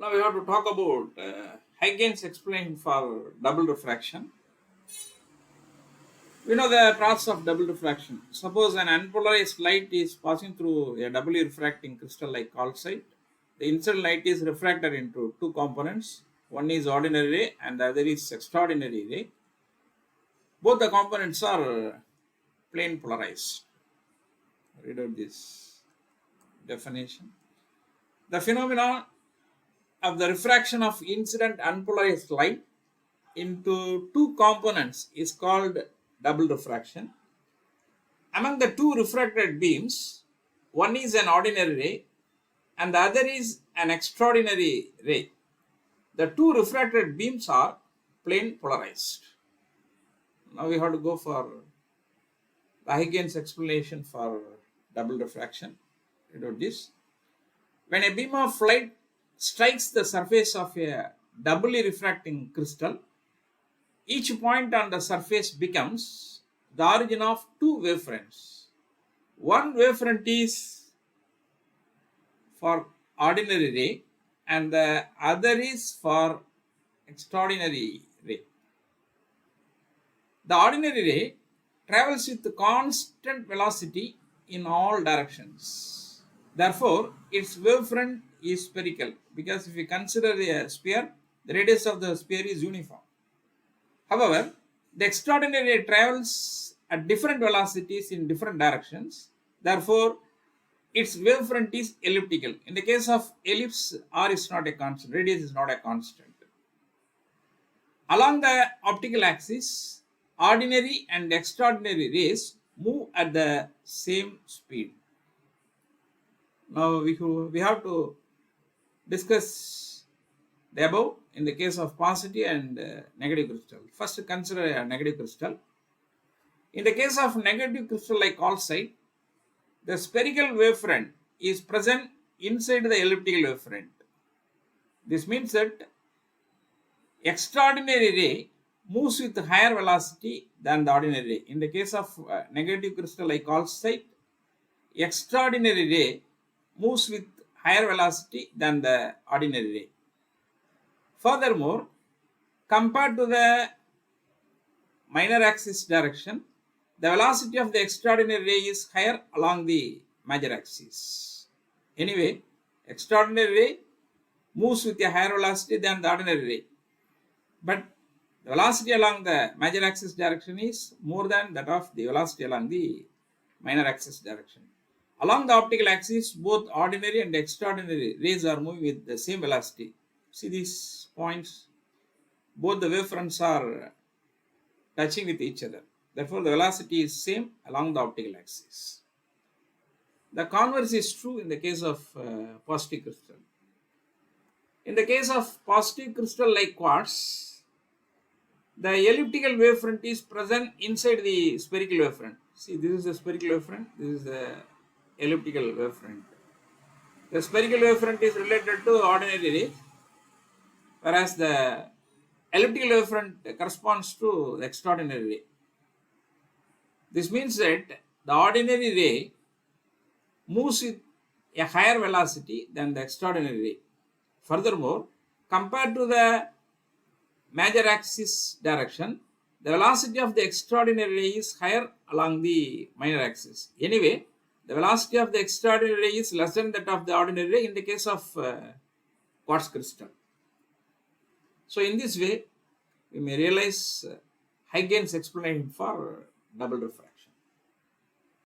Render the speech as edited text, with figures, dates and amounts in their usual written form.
Now we have to talk about Huygen's explanation for double refraction. We know the process of double refraction. Suppose an unpolarized light is passing through a doubly refracting crystal like calcite. The incident light is refracted into two components. One is ordinary ray and the other is extraordinary ray. Both the components are plane polarized. Read out this definition. The phenomenon of the refraction of incident unpolarized light into two components is called double refraction. Among the two refracted beams, one is an ordinary ray and the other is an extraordinary ray. The two refracted beams are plane polarized. Now we have to go for the Huygens explanation for double refraction. Read out this. When a beam of light strikes the surface of a doubly refracting crystal, each point on the surface becomes the origin of two wavefronts. One wavefront is for ordinary ray and the other is for extraordinary ray. The ordinary ray travels with constant velocity in all directions. Therefore, its wavefront is spherical because if we consider a sphere, the radius of the sphere is uniform. However, the extraordinary ray travels at different velocities in different directions. Therefore, its wavefront is elliptical. In the case of ellipse, r is not a constant, radius is not a constant. Along the optical axis, ordinary and extraordinary rays move at the same speed. Now we have to discuss the above in the case of positive and negative crystal. First, consider a negative crystal. In the case of negative crystal like calcite, the spherical wavefront is present inside the elliptical wavefront. This means that extraordinary ray moves with higher velocity than the ordinary ray. In the case of negative crystal like calcite, extraordinary ray moves with higher velocity than the ordinary ray. Furthermore, compared to the minor axis direction, the velocity of the extraordinary ray is higher along the major axis. Anyway, extraordinary ray moves with a higher velocity than the ordinary ray. But the velocity along the major axis direction is more than that of the velocity along the minor axis direction. Along the optical axis, both ordinary and extraordinary rays are moving with the same velocity. See these points? Both the wavefronts are touching with each other. Therefore, the velocity is same along the optical axis. The converse is true in the case of positive crystal. In the case of positive crystal like quartz, the elliptical wavefront is present inside the spherical wavefront. See, this is the spherical wavefront, this is the elliptical wavefront. The spherical wavefront is related to ordinary rays, whereas the elliptical wavefront corresponds to the extraordinary ray. This means that the ordinary ray moves with a higher velocity than the extraordinary ray. Furthermore, compared to the major axis direction, the velocity of the extraordinary ray is higher along the minor axis. Anyway, the velocity of the extraordinary ray is less than that of the ordinary ray in the case of quartz crystal. So in this way, we may realize Huygens explanation for double refraction.